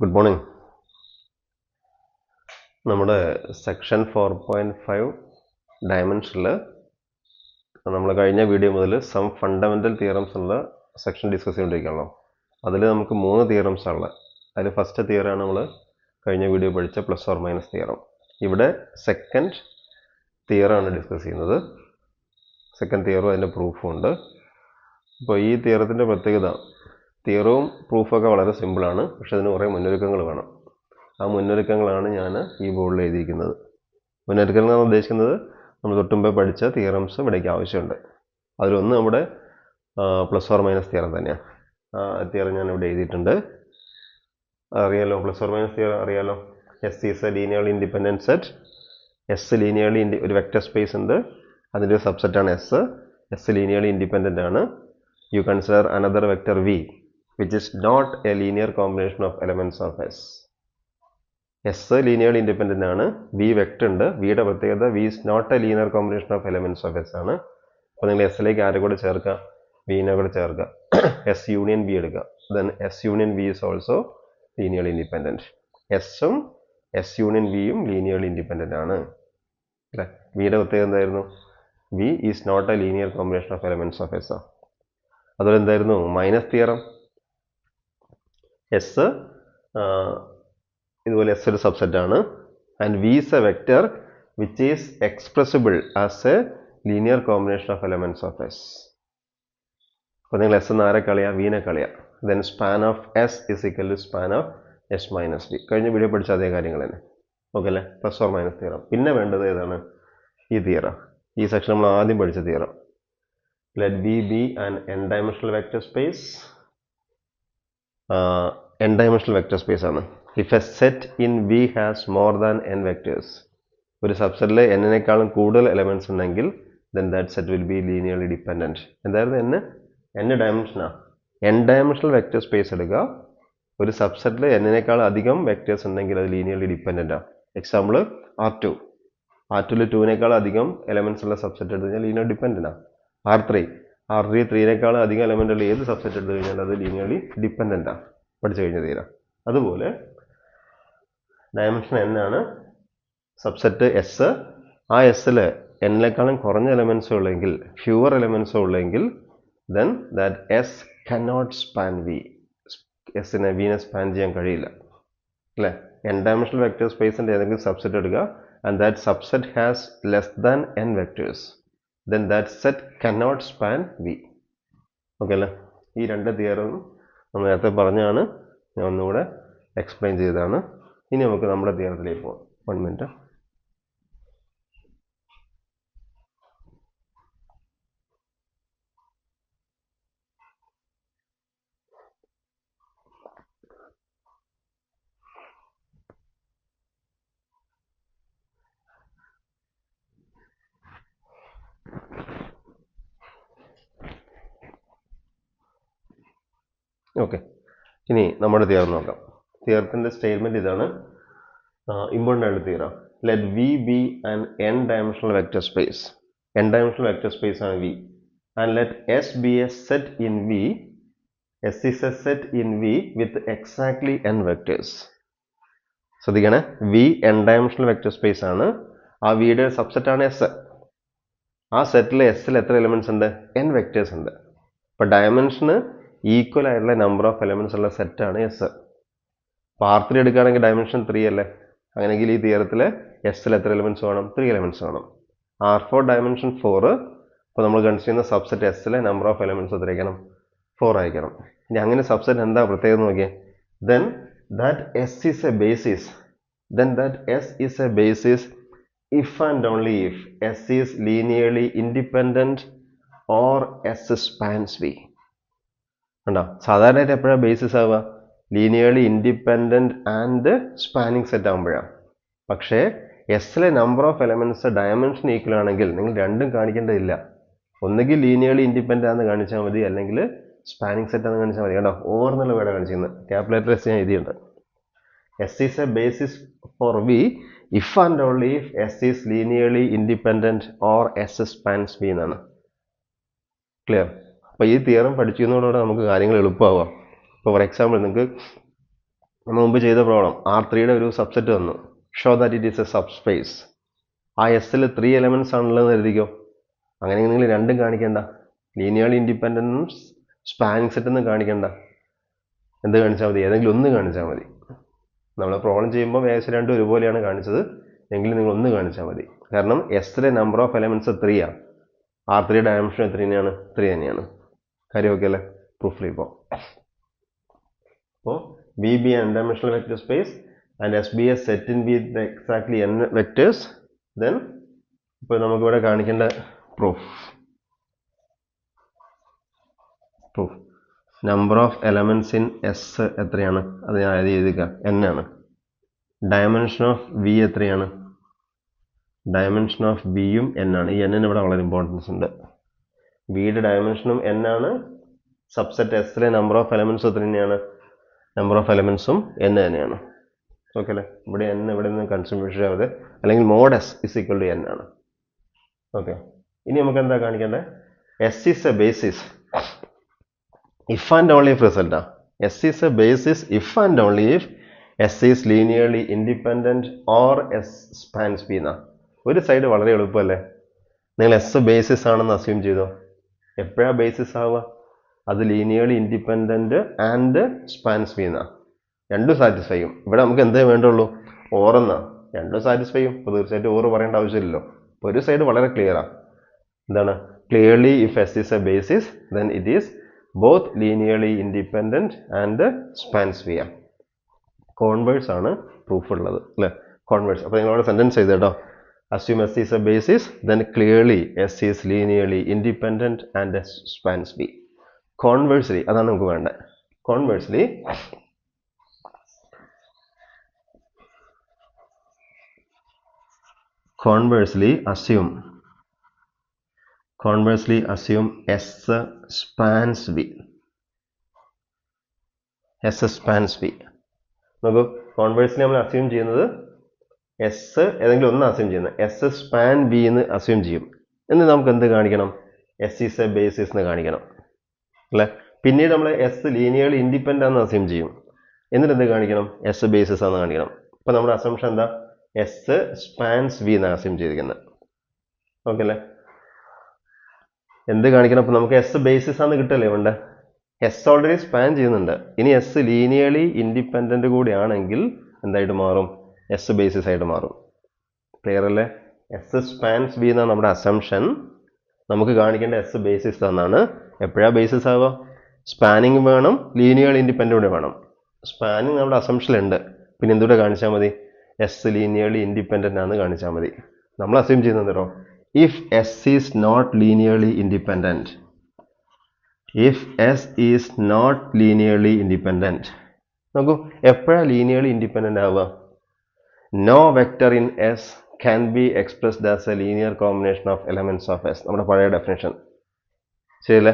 Good morning. നമ്മുടെ section 4.5 ഡയമെൻഷനിൽ നമ്മൾ കഴിഞ്ഞ വീഡിയോ മുതൽ സം ഫണ്ടമെൻ്റൽ തിയറംസ് ഉള്ള സെക്ഷൻ ഡിസ്കസ് ചെയ്തുകൊണ്ടിരിക്കുകയാണല്ലോ. അതിൽ നമുക്ക് 3 തിയറംസ് ഉള്ളത്. അതിൽ ഫസ്റ്റ് തിയറാണ് നമ്മൾ കഴിഞ്ഞ വീഡിയോ പഠിച്ച പ്ലസ് ഓർ മൈനസ് തിയറം. ഇവിടെ സെക്കൻഡ് തിയറാണ് ഡിസ്കസ് ചെയ്യുന്നത്. സെക്കൻഡ് തിയറും അതിൻ്റെ പ്രൂഫും ഉണ്ട്. അപ്പോൾ ഈ തിയറത്തിൻ്റെ പ്രത്യേകത, തിയറവും പ്രൂഫൊക്കെ വളരെ സിമ്പിളാണ്, പക്ഷെ അതിന് കുറേ മുന്നൊരുക്കങ്ങൾ വേണം. ആ മുന്നൊരുക്കങ്ങളാണ് ഞാൻ ഈ ബോർഡിൽ എഴുതിയിരിക്കുന്നത്. മുന്നൊരുക്കങ്ങൾ എന്ന് ഉദ്ദേശിക്കുന്നത് നമ്മൾ തൊട്ടുമുമ്പേ പഠിച്ച തിയറംസ് ഇവിടേക്ക് ആവശ്യമുണ്ട്. അതിലൊന്ന് നമ്മുടെ പ്ലസ് ഓർ മൈനസ് തിയറം തന്നെയാണ്. ആ തിയറം ഞാൻ ഇവിടെ എഴുതിയിട്ടുണ്ട്. അറിയാലോ, പ്ലസ് ഓർ മൈനസ് തിയറം അറിയാലോ. S is a linearly independent set. S linearly ഒരു വെക്റ്റർ സ്പേസ് ഉണ്ട്, അതിൻ്റെ ഒരു സബ്സെറ്റാണ് എസ്. എസ് ലീനിയർലി ഇൻഡിപെൻഡൻ്റ് ആണ്. You consider another vector V which is not a linear combination of elements of S. S linearly independent ആണ്. V vector ഉണ്ട്. വിയുടെ പ്രത്യേകത V is not a linear combination of elements of S ആണ്. അപ്പോൾ നിങ്ങൾ എസ്സിലേക്ക് ആരെ കൂടെ ചേർക്കുക? വിനെ കൂടെ ചേർക്കുക. എസ് യൂണിയൻ വി എടുക്കുക. Then S union V is also linearly independent. എസും എസ് യൂണിയൻ വിയും ലീനിയർലി ഇൻഡിപെൻഡൻ്റ് ആണ് അല്ലേ. വിയുടെ പ്രത്യേകത എന്തായിരുന്നു? V is not a linear combination of elements of S. അതുപോലെ എന്തായിരുന്നു മൈനസ് തിയറം? എസ് ഇതുപോലെ എസ് ഒരു സബ്സെറ്റ് ആണ്. And V is a vector which is expressible as a linear combination of elements of S. അപ്പോൾ നിങ്ങൾ S എന്ന് ആരെ കളയാ? വിനെ കളയാ. Then span of S is equal to span of S minus V. കഴിഞ്ഞ video പഠിച്ച അതേ കാര്യങ്ങൾ തന്നെ. ഓക്കെ അല്ലേ? Plus or minus theorem. പിന്നെ വേണ്ടത് ഏതാണ്? ഈ തിയറം. ഈ സെക്ഷൻ നമ്മൾ ആദ്യം പഠിച്ച theorem. Let V be an n dimensional vector space. N dimensional vector space ആണ്. If a set in V has more than N vectors, ഒരു സബ്സെറ്റിൽ എന്നിനേക്കാളും കൂടുതൽ എലമെൻറ്റ്സ് ഉണ്ടെങ്കിൽ then that set will be linearly dependent. എന്തായിരുന്നു n ഡയമെൻഷനാണ്. N dimensional vector space എടുക്കുക. ഒരു സബ്സെറ്റിൽ എന്നിനേക്കാളും അധികം വെക്റ്റേഴ്സ് ഉണ്ടെങ്കിൽ അത് ലീനിയർലി ഡിപ്പെൻഡൻ്റ് ആണ്. Example R2. R2ൽ 2നേക്കാളും അധികം എലമെൻറ്റ്സ് ഉള്ള സബ്സെറ്റ് എടുത്തു കഴിഞ്ഞാൽ ലീനിയർ ഡിപ്പെൻഡൻ്റ് ആണ്. R3 3നേക്കാളും അധികം എലമെൻ്റ് ഉള്ള ഏത് സബ്സെറ്റ് എടുത്തു കഴിഞ്ഞാൽ അത് ലീനിയർലി ഡിപ്പെൻഡൻ്റ് ആണ്. പഠിച്ചു കഴിഞ്ഞ തീരാം. അതുപോലെ ഡയമെൻഷൻ എൻ ആണ്, സബ്സെറ്റ് എസ്. ആ എസ്സിൽ എന്നേക്കാളും കുറഞ്ഞ എലമെൻറ്റ്സ് ഉള്ളെങ്കിൽ, ഫ്യൂവർ എലമെൻറ്റ്സ് ഉള്ളെങ്കിൽ then that S cannot span V. എസിനെ വിനെ സ്പാൻ ചെയ്യാൻ കഴിയില്ല അല്ലേ. എൻ ഡയമെൻഷണൽ വെക്റ്റർ സ്പേസിൻ്റെ ഏതെങ്കിലും സബ്സെറ്റ് എടുക്കുക. And that subset has less than N vectors, then that set cannot span V. Okay അല്ലേ. ഈ രണ്ട് തിയറും നമ്മൾ നേരത്തെ പറഞ്ഞാണ്, ഞാൻ ഒന്നുകൂടെ എക്സ്പ്ലെയിൻ ചെയ്തതാണ്. ഇനി നമുക്ക് നമ്മുടെ തിയറത്തിലേക്ക് പോകാം. 1 മിനിറ്റ്. ഓക്കെ, ഇനി നമ്മുടെ തിയറം നോക്കാം. തിയറത്തിൻ്റെ സ്റ്റേറ്റ്മെൻറ്റ് ഇതാണ്. ഇമ്പോർട്ടൻ്റ് ആയിട്ട് theorem. Let V be an n dimensional vector space. N dimensional vector space ആണ് V. And let S be a set in V. S is a set in V with exactly n vectors. ശ്രദ്ധിക്കണേ, V n dimensional vector space ആണ്. ആ വിയുടെ subset ആണ് S. ആ സെറ്റിൽ എസ്സിൽ എത്ര elements ഉണ്ട്? N vectors ഉണ്ട്. അപ്പോൾ ഡയമെൻഷന് ഈക്വൽ ആയിട്ടുള്ള നമ്പർ ഓഫ് എലിമെൻറ്റ്സ് ഉള്ള സെറ്റാണ് എസ്. അപ്പോൾ R3 എടുക്കുകയാണെങ്കിൽ ഡയമെൻഷൻ 3 അല്ലേ. അങ്ങനെയെങ്കിൽ ഈ തിയറത്തിൽ എസ്സിൽ എത്ര എലിമെൻറ്റ്സ് വേണം? 3 എലിമെൻറ്റ്സ് വേണം. R4 dimension 4. അപ്പോൾ നമ്മൾ കൺസിഡർ ചെയ്യുന്ന സബ്സെറ്റ് എസ്സിലെ നമ്പർ ഓഫ് എലിമെൻറ്റ്സ് എത്രയായിരിക്കണം? 4 ആയിരിക്കണം. ഇനി അങ്ങനെ സബ്സെറ്റ് എന്താ പ്രത്യേകത നോക്കിയേ. Then that S is a basis. Then that S is a basis if and only if S is linearly independent or S spans V. കണ്ടോ, സാധാരണയായിട്ട് എപ്പോഴാണ് ബേസിസ് ആവുക? Linearly independent and spanning set ആകുമ്പോഴാണ്. പക്ഷേ എസ്സിലെ number of elements dimension equal ആണെങ്കിൽ നിങ്ങൾ രണ്ടും കാണിക്കേണ്ടതില്ല. ഒന്നുകിൽ ലീനിയർലി ഇൻഡിപെൻഡൻ്റ് ആണെന്ന് കാണിച്ചാൽ മതി, അല്ലെങ്കിൽ സ്പാനിങ് സെറ്റ് ആണെന്ന് കാണിച്ചാൽ മതി. കണ്ടോ, ഓവർ എന്നുള്ള വേർഡ് കാണിച്ചിരുന്നത്. ക്യാപിറ്റൽ എസ് ഞാൻ എഴുതിയുണ്ട്. S is a basis for V if and only if S is linearly independent or S spans V എന്നാണ്. ക്ലിയർ? അപ്പോൾ ഈ തിയറം പഠിക്കുന്നതോടെ നമുക്ക് കാര്യങ്ങൾ എളുപ്പമാവാം. ഇപ്പോൾ ഫോർ എക്സാമ്പിൾ നിങ്ങൾക്ക് നമ്മൾ മുമ്പ് ചെയ്ത പ്രോബ്ലം R3യുടെ ഒരു സബ്സെറ്റ് വന്നു. Show that it is A sub space. ആ എസ്സിൽ 3 എലമെന്റ്സ് ആണല്ലോ എന്ന് എഴുതിക്കോ. അങ്ങനെ നിങ്ങൾ രണ്ടും കാണിക്കണ്ട. ലീനിയർലി ഇൻഡിപെൻഡൻറ്റും സ്പാനിങ് സെറ്റ് ഒന്നും കാണിക്കണ്ട. എന്ത് കാണിച്ചാൽ മതി? ഏതെങ്കിലും ഒന്ന് കാണിച്ചാൽ മതി. നമ്മൾ പ്രോബ്ലം ചെയ്യുമ്പോൾ ഏകദേശം രണ്ടും ഒരുപോലെയാണ് കാണിച്ചത് എങ്കിലും നിങ്ങൾ ഒന്ന് കാണിച്ചാൽ മതി. കാരണം എസ്സിലെ നമ്പർ ഓഫ് എലമെന്റ്സ് 3 ആണ്. R3 ഡയമെൻഷൻ എത്ര തന്നെയാണ്? 3 തന്നെയാണ്. കാര്യം ഓക്കെ അല്ലേ? പ്രൂഫിൽ ഇപ്പോൾ V be an n-dimensional vector space and S be a set in with exactly n vectors, then ഇപ്പോൾ നമുക്ക് ഇവിടെ കാണിക്കേണ്ട proof number of elements in S എത്രയാണ്? അത് ഞാൻ എഴുതിക്കാം, n ആണ്. ഡയമെൻഷൻ ഓഫ് വി എത്രയാണ്? ഡയമെൻഷൻ ഓഫ് വിയും n ആണ്. ഈ n ന് ഇവിടെ വളരെ ഇമ്പോർട്ടൻസ് ഉണ്ട്. വിയുടെ ഡയമെൻഷനും n ആണ്. സബ്സെറ്റ് എസിലെ നമ്പർ ഓഫ് എലമെന്റ്സ് എത്ര തന്നെയാണ്? നമ്പർ ഓഫ് എലമെന്റ്സും n തന്നെയാണ്. ഓക്കെ അല്ലേ? ഇവിടെ n ഇവിടെ നിന്ന് കൺസിഡർ ആവാതെ, അല്ലെങ്കിൽ mod S is equal to n ആണ്. ഓക്കെ, ഇനി നമുക്ക് എന്താ കാണിക്കേണ്ടത്? S is a basis if and only if റിസൾട്ടാ. S is a basis if and only if S is linearly independent or S spans B എന്നാ. ഒരു side വളരെ എളുപ്പമല്ലേ? നിങ്ങൾ S ബേസിസ് ആണെന്ന് അസ്യൂം ചെയ്തോ. എപ്പോഴാണ് ബേസിസ് ആവുക? അത് linearly independent and spans B എന്നാ. രണ്ടും സാറ്റിസ്ഫൈ ചെയ്യും. ഇവിടെ നമുക്ക് എന്തേ വേണ്ടുള്ളൂ? ഓർ എന്നാ. രണ്ടും സാറ്റിസ്ഫൈ ചെയ്യും. അപ്പോൾ തീർച്ചയായിട്ടും ഓർ പറയേണ്ട ആവശ്യമില്ലല്ലോ. അപ്പോൾ ഒരു സൈഡ് വളരെ ക്ലിയറാണ്. എന്താണ്? Clearly if S is a basis then it is both linearly independent and spans via. Converse ആണ് പ്രൂഫ് ഉള്ളത് അല്ലേ? കോൺവേഴ്സ്. അപ്പോൾ നിങ്ങളവിടെ സെന്റൻസ് ചെയ്ത് കേട്ടോ. assume S is a basis then clearly S is linearly independent and spans B. Conversely അതാണ് നമുക്ക് വേണ്ടത്. Conversely assume S spans B. S spans B. നോക്കൂ, കോൺവേഴ്സ്ലി നമ്മൾ അസ്യൂം ചെയ്യുന്നത് എസ് ഏതെങ്കിലും ഒന്ന് അസ്യൂം ചെയ്യുന്നത്. എസ് സ്പാൻ ബി എന്ന് അസ്യൂം ചെയ്യും. എന്ന് നമുക്ക് എന്ത് കാണിക്കണം? എസ് ഈസ് എ ബേസിസ് എന്ന് കാണിക്കണം അല്ലേ? പിന്നീട് നമ്മൾ എസ് ലീനിയർലി ഇൻഡിപെൻഡന്റ് ആണെന്ന് അസ്യൂം ചെയ്യും. എന്നിട്ട് എന്ത് കാണിക്കണം? എസ് ബേസിസ് ആണെന്ന് കാണിക്കണം. അപ്പോൾ നമ്മുടെ അസംഷൻ എന്താ? എസ് സ്പാൻസ് ബി എന്നാണ് അസ്യൂം ചെയ്തിരിക്കുന്നത്. ഓക്കെ അല്ലേ? എന്ത് കാണിക്കണം? അപ്പോൾ നമുക്ക് എസ് ബേസിസ് ആണെന്ന് കിട്ടല്ലേ വേണ്ട? എസ് ഓൾറെഡി സ്പാൻ ചെയ്യുന്നുണ്ട്. ഇനി എസ് ലീനിയർലി ഇൻഡിപെൻഡന്റ് കൂടിയാണെങ്കിൽ എന്തായിട്ട് മാറും? എസ് ബേസിസ് ആയിട്ട് മാറും. ക്ലിയർ അല്ലേ? എസ് സ്പാൻസ് ബി എന്നാണ് നമ്മുടെ അസംഷൻ. നമുക്ക് കാണിക്കേണ്ട എസ് ബേസിസ് എന്നാണ്. എപ്പോഴാണ് ബേസിസ് ആവുക? സ്പാനിങ് വേണം, ലീനിയർ ഇൻഡിപെൻഡന്റ് കൂടെ വേണം. സ്പാനിങ് നമ്മുടെ അസംഷനിലുണ്ട്. പിന്നെ എന്തുകൂടെ കാണിച്ചാൽ മതി? എസ് ലീനിയർലി ഇൻഡിപെൻഡന്റ് ആണെന്ന് കാണിച്ചാൽ മതി. നമ്മൾ അസ്യൂം ചെയ്യുന്നതോ if S is not linearly independent. If S is not linearly independent. നോക്കൂ, എപ്പോഴാണ് ലീനിയർലി ഇൻഡിപെൻഡന്റ് ആവുക? No vector in S can be expressed as a linear combination of elements of S. നമ്മുടെ പഴയ ഡെഫിനേഷൻ ശരിയല്ലേ?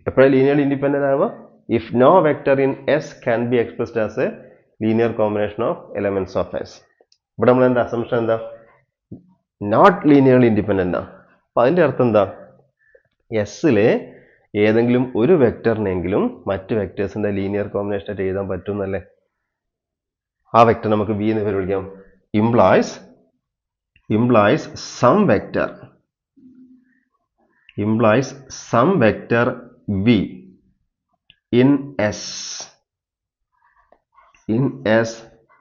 എപ്പോഴാണ് linearly independent ആവുക? If no vector in S can be expressed as a linear combination of elements of S. ഇവിടെ നമ്മൾ എന്താ assumption? എന്താ? Not linearly independent ആണ്. അപ്പം അതിൻ്റെ അർത്ഥം എന്താ? എസ്സിലെ ഏതെങ്കിലും ഒരു വെക്ടറിനെങ്കിലും മറ്റ് വെക്ടേഴ്സിന്റെ ലീനിയർ കോമ്പിനേഷൻ ആയിട്ട് എഴുതാൻ പറ്റുന്നല്ലേ? ആ വെക്ടർ നമുക്ക് വി എന്ന് പേര് വിളിക്കാം. implies some vector v in S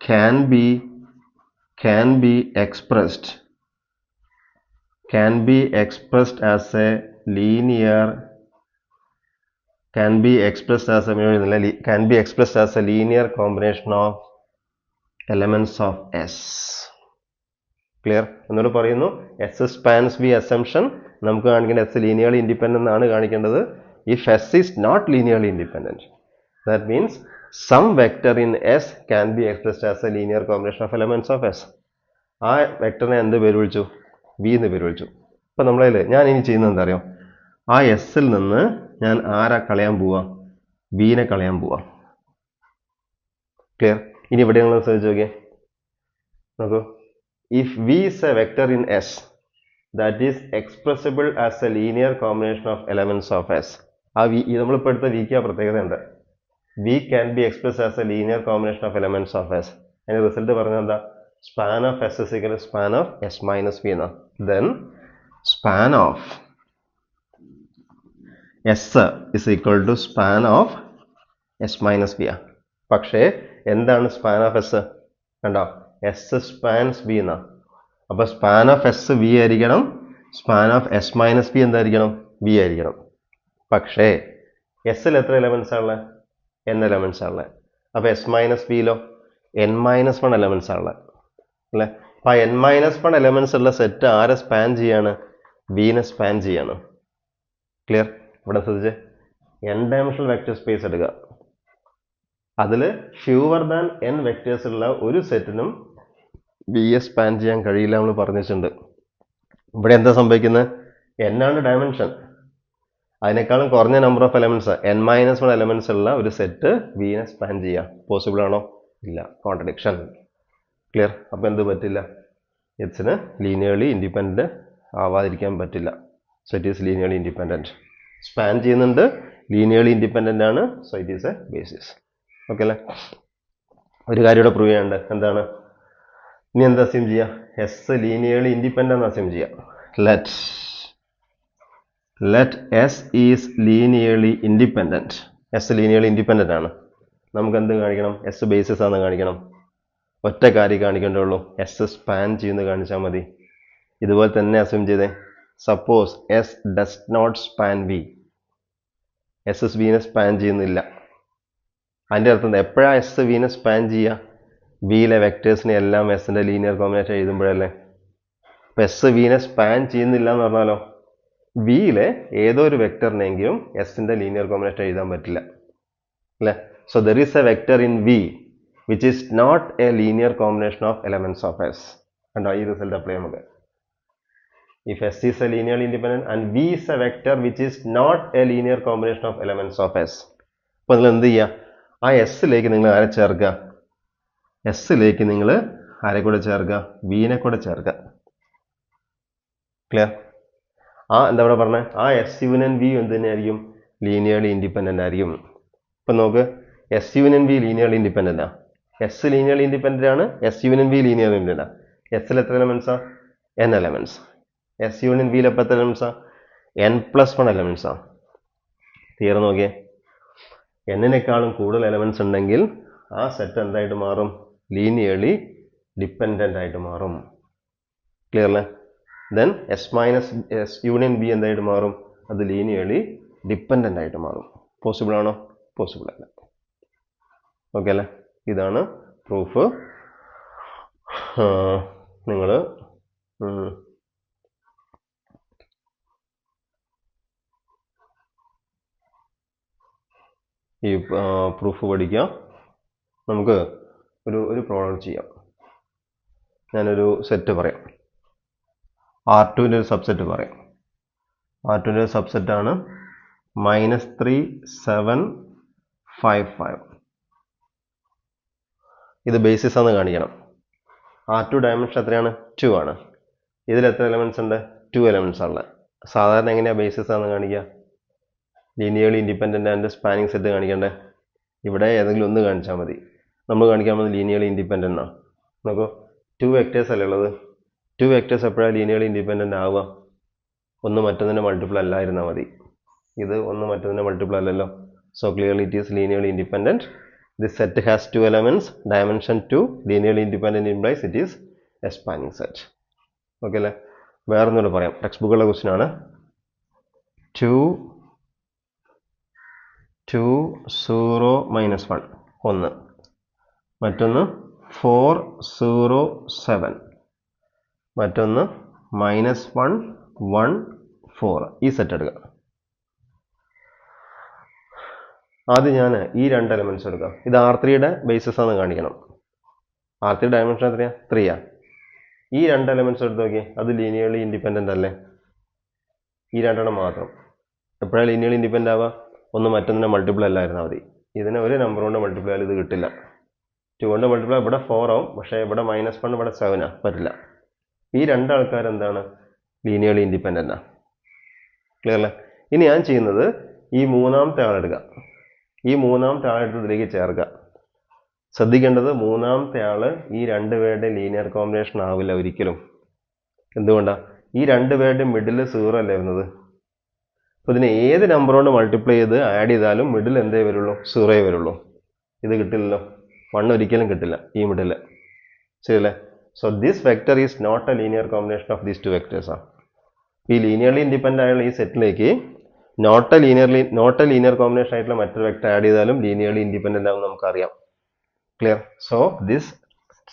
can be expressed as a linear combination of elements of S. Clear? എന്നോട് പറയുന്നു എസ് സ്പാൻസ് ബി അസംഷൻ നമുക്ക് കാണിക്കേണ്ടത് എസ് ലീനിയർലി ഇൻഡിപെൻഡന്റ് ആണ് കാണിക്കേണ്ടത്. If S is not linearly independent that means some vector in S can be expressed as a linear combination of elements of S. ആ വെക്ടറിനെ എന്ത് പേര് വിളിച്ചു? വി എന്ന് പേര് വിളിച്ചു. അപ്പം നമ്മളതിൽ ഞാൻ ഇനി ചെയ്യുന്നത് എന്താ അറിയോ? ആ എസ്സിൽ നിന്ന് ഞാൻ ആരാ കളയാൻ പോവാ? വിനെ കളയാൻ പോവാ. ക്ലിയർ? ഇനി ഇവിടെ നിങ്ങൾ ശ്രദ്ധിച്ച് നോക്കിയേ. നോക്കൂ, if V is a vector in S that is expressible as a linear combination of elements of S. ആ വി നമ്മളിപ്പോൾ എടുത്ത വിക്ക് ആ പ്രത്യേകത ഉണ്ട്. V can be expressed as a linear combination of elements of S. അതിന്റെ result പറഞ്ഞാൽ എന്താ? Span of S is equal to span of S minus V എന്നാ. Then span of S is equal to span of S minus V. പക്ഷേ എന്താണ് span of S? കണ്ടോ? S spans V എന്നാ. അപ്പോൾ span of S V ആയിരിക്കണം, span of S minus V എന്തായിരിക്കണം? V ആയിരിക്കണം. പക്ഷേ എസ്സിൽ എത്ര എലമെന്റ്സ് ആണുള്ളത്? n എലമെന്റ്സ് ആണുള്ളത്. അപ്പോൾ S മൈനസ് വിയിലോ n-1 എലമെന്റ്സ് ആണുള്ളത് അല്ലേ? അപ്പോൾ ആ n-1 എലമെന്റ്സ് ഉള്ള സെറ്റ് ആരെ സ്പാൻ ചെയ്യാണ്? വിനെ സ്പാൻ ചെയ്യാണ്. ക്ലിയർ? ഇവിടെ ശ്രദ്ധിച്ച് n ഡയമെൻഷണൽ വെക്റ്റർ സ്പേസ് എടുക്കുക. അതിൽ ഫ്യൂവർ ദാൻ n വെക്ടേഴ്സ് ഉള്ള ഒരു സെറ്റിനും വിയെ സ്പാൻ ചെയ്യാൻ കഴിയില്ല നമ്മൾ പറഞ്ഞിട്ടുണ്ട്. ഇവിടെ എന്താ സംഭവിക്കുന്നത്? n ആണ് ഡയമെൻഷൻ, അതിനേക്കാളും കുറഞ്ഞ number of elements n-1 elements ഉള്ള ഒരു സെറ്റ് വിനെ സ്പാൻ ചെയ്യാം. പോസിബിൾ ആണോ? ഇല്ല, കോൺട്രഡിക്ഷൻ. ക്ലിയർ? അപ്പോൾ എന്ത് പറ്റില്ല? എച്ചിന് ലീനിയർലി ഇൻഡിപെൻഡന്റ് ആവാതിരിക്കാൻ പറ്റില്ല. So it is linearly independent. Span ചെയ്യുന്നുണ്ട്, ലീനിയർലി ഇൻഡിപെൻഡന്റ് ആണ്, so it is a basis. Okay അല്ലേ? ഒരു കാര്യം ഇവിടെ പ്രൂവ് ചെയ്യാണ്ട് എന്താണ്? ഇനി എന്താ അസ്യൂം ചെയ്യുക? എസ് ലീനിയർലി ഇൻഡിപെൻഡന്റ് അസ്യൂം ചെയ്യുക. let S is linearly independent. S linearly independent ആണ്. നമുക്ക് എന്ത് കാണിക്കണം? S ബേസിസ് ആണെന്ന് കാണിക്കണം. ഒറ്റ കാര്യം കാണിക്കേണ്ടുള്ളൂ, S സ്പാൻ ചെയ്യുന്നത് കാണിച്ചാൽ മതി. ഇതുപോലെ തന്നെ അസ്യൂം ചെയ്തേ. Suppose S does not span V. S വിനെ സ്പാൻ ചെയ്യുന്നില്ല. അതിൻ്റെ അർത്ഥം എന്താ? എപ്പോഴാണ് S വിനെ സ്പാൻ ചെയ്യുക? വിയിലെ വെക്ടേഴ്സിനെ എല്ലാം എസിന്റെ ലീനിയർ കോമ്പിനേഷൻ എഴുതുമ്പോഴല്ലേ. അപ്പം S വിനെ സ്പാൻ ചെയ്യുന്നില്ല എന്ന് പറഞ്ഞാലോ വിയിലെ ഏതോ ഒരു വെക്ടറിനെങ്കിലും എസിന്റെ ലീനിയർ കോമ്പിനേഷൻ എഴുതാൻ പറ്റില്ല അല്ലേ? So there is a vector in V which is not a linear combination of elements of S. കണ്ടോ? ഈ റിസൾട്ട് അപ്ലൈ നമുക്ക്. If S is a linearly independent and V is a vector which is not a linear combination of elements of S. അപ്പോൾ നിങ്ങൾ എന്ത് ചെയ്യുക? ആ എസിലേക്ക് നിങ്ങൾ ആരെ ചേർക്കുക? എസിലേക്ക് നിങ്ങൾ ആരെ കൂടെ ചേർക്കുക? വിനെ കൂടെ ചേർക്കുക. ക്ലിയർ? ആ എന്താ ഇവിടെ പറഞ്ഞത്? ആ എസ് യൂണിയൻ വി എന്ത് തന്നെയായിരിക്കും? ലീനിയർലി ഇൻഡിപെൻഡന്റ് ആയിരിക്കും. ഇപ്പം നോക്ക്, S union V linearly independent ആ. എസ് ലീനിയർലി ഇൻഡിപെൻഡന്റ് ആണ്, S union V linearly independent ആണ്. എസിൽ എത്ര എലമെന്റ്സാ? n elements. എസ് യൂണിയൻ വിയിൽ എപ്പോൾ എത്ര എലമെന്റ്സാ? n+1 എലമെന്റ്സാ. തീരെ നോക്കിയേ, n-നേക്കാളും കൂടുതൽ എലമെന്റ്സ് ഉണ്ടെങ്കിൽ ആ സെറ്റ് എന്തായിട്ട് മാറും? ലീനിയർലി ഡിപ്പെൻഡന്റ് ആയിട്ട് മാറും. ക്ലിയർ അല്ലേ? ദെൻ എസ് യൂണിയൻ ബി എന്തായിട്ട് മാറും? അത് ലീനിയർലി ഡിപ്പെൻഡന്റ് ആയിട്ട് മാറും. പോസിബിൾ ആണോ? പോസിബിൾ അല്ല. ഓക്കെ അല്ലേ? ഇതാണ് പ്രൂഫ്. നിങ്ങൾ ഈ പ്രൂഫ് പഠിക്കാം. നമുക്ക് ഒരു പ്രോബ്ലം ചെയ്യാം. ഞാനൊരു സെറ്റ് പറയാം. R2ൻ്റെ ഒരു സബ്സെറ്റ് പറയാം. R2ൻ്റെ ഒരു സബ്സെറ്റാണ് -3 7 5 5. ഇത് ബേസിസ് ആണെന്ന് കാണിക്കണം. R2 ഡയമെൻഷൻ എത്രയാണ്? 2 ആണ്. ഇതിൽ എത്ര എലമെന്റ്സ് ഉണ്ട്? 2 എലമെന്റ്സ് ഉള്ളത്. സാധാരണ എങ്ങനെയാണ് ബേസിസ് ആണെന്ന് കാണിക്കുക? Linearly independent and spanning set കാണിക്കണ്ടേ? ഇവിടെ ഏതെങ്കിലും ഒന്ന് കാണിച്ചാൽ മതി. നമ്മൾ കാണിക്കാൻ പോകുന്നത് ലീനിയർലി ഇൻഡിപെൻഡന്റ് ആണ്. നോക്കൂ, 2 വെക്ടേഴ്സ് അല്ലേ ഉള്ളത്. 2 വെക്ടേഴ്സ് എപ്പോഴാണ് ലീനിയർലി ഇൻഡിപെൻഡന്റ് ആവുക? ഒന്ന് മറ്റൊന്നിൻ്റെ മൾട്ടിപ്പിൾ അല്ലായിരുന്നാൽ മതി. ഇത് ഒന്ന് മറ്റൊന്നിൻ്റെ മൾട്ടിപ്പിൾ അല്ലല്ലോ. So clearly it is linearly independent. This set has 2 elements. Dimension 2 linearly independent implies it is a spanning set. Okay അല്ലേ? വേറെ ഒന്നുകൂടെ പറയാം. ടെക്സ്റ്റ് ബുക്കുള്ള ക്വസ്റ്റ്യൻ ആണ്. 2 0 -1 1. മറ്റൊന്ന് 4 0 7. മറ്റൊന്ന് -1 1 4. ഈ സെറ്റ് എടുക്കുക. ആദ്യം ഞാൻ ഈ 2 എലമെന്റ്സ് എടുക്കാം. ഇത് R3യുടെ ബേസിസ് ആണെന്ന് കാണിക്കണം. R3 ഡയമെൻഷൻ എത്രയാ? 3 ആ. ഈ 2 എലമെന്റ്സ് എടുത്ത് നോക്കി, അത് ലീനിയർലി ഇൻഡിപെൻഡന്റ് അല്ലേ? ഈ 2 മാത്രം. എപ്പോഴാണ് ലീനിയർലി ഇൻഡിപെൻഡന്റ് ആവുക? ഒന്ന് മറ്റൊന്നിൻ്റെ മൾട്ടിപ്പിൾ അല്ലായിരുന്നാൽ മതി. ഇതിനെ ഒരു നമ്പർ കൊണ്ട് മൾട്ടിപ്ലൈ ആയാലും ഇത് കിട്ടില്ല. 2 കൊണ്ട് മൾട്ടിപ്ലൈ ഇവിടെ 4 ആവും, പക്ഷേ ഇവിടെ -1 ഇവിടെ 7 ആ, പറ്റില്ല. ഈ 2 ആൾക്കാർ എന്താണ്? ലീനിയർലി ഇൻഡിപെൻഡന്റ് ആണ്. ക്ലിയർ അല്ലേ? ഇനി ഞാൻ ചെയ്യുന്നത് ഈ മൂന്നാമത്തെ ആളെടുക്കുക. ഈ മൂന്നാമത്തെ ആളെ എടുത്ത് ഇതിലേക്ക് ചേർക്കുക. ശ്രദ്ധിക്കേണ്ടത് മൂന്നാമത്തെ ആള് ഈ രണ്ടുപേരുടെ ലീനിയർ കോമ്പിനേഷൻ ആവില്ല ഒരിക്കലും. എന്തുകൊണ്ടാണ്? ഈ രണ്ടുപേരുടെ മിഡിൽ 0 അല്ലേ വരുന്നത്. അപ്പോൾ ഇതിനെ ഏത് നമ്പർ കൊണ്ട് മൾട്ടിപ്ലൈ ചെയ്ത് ആഡ് ചെയ്താലും മിഡിൽ എന്തേ വരുള്ളൂ? 0 വരുള്ളൂ. ഇത് കിട്ടില്ലല്ലോ. 1 ഒരിക്കലും കിട്ടില്ല ഈ മിഡിൽ. ശരിയല്ലേ? So this vector is not a linear combination of these two vectors ആണ്. ഈ ലീനിയർലി ഇൻഡിപെൻഡന്റ് ആയുള്ള ഈ സെറ്റിലേക്ക് നോട്ട് എ ലീനിയർ കോമ്പിനേഷൻ ആയിട്ടുള്ള മറ്റൊരു വെക്ടർ ആഡ് ചെയ്താലും ലീനിയർലി ഇൻഡിപെൻഡന്റ് ആവും നമുക്കറിയാം. Clear? So this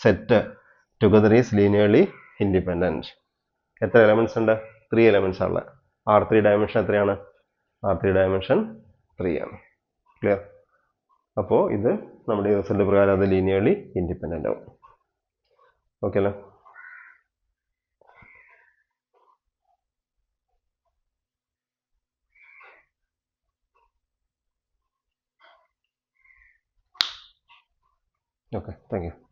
set together is linearly independent. എത്ര എലമെന്റ്സ് ഉണ്ട്? 3 എലമെന്റ്സ് ആണ്. R3 ഡയമെൻഷൻ എത്രയാണ്? R3 ഡയമെൻഷൻ 3 ആണ്. ക്ലിയർ? അപ്പോൾ ഇത് നമ്മുടെ ഈ റിസൾട്ട് പ്രകാരം അത് ലീനിയർലി ഇൻഡിപെൻഡന്റ് ആവും. ഓക്കെ അല്ലേ? Okay, thank you.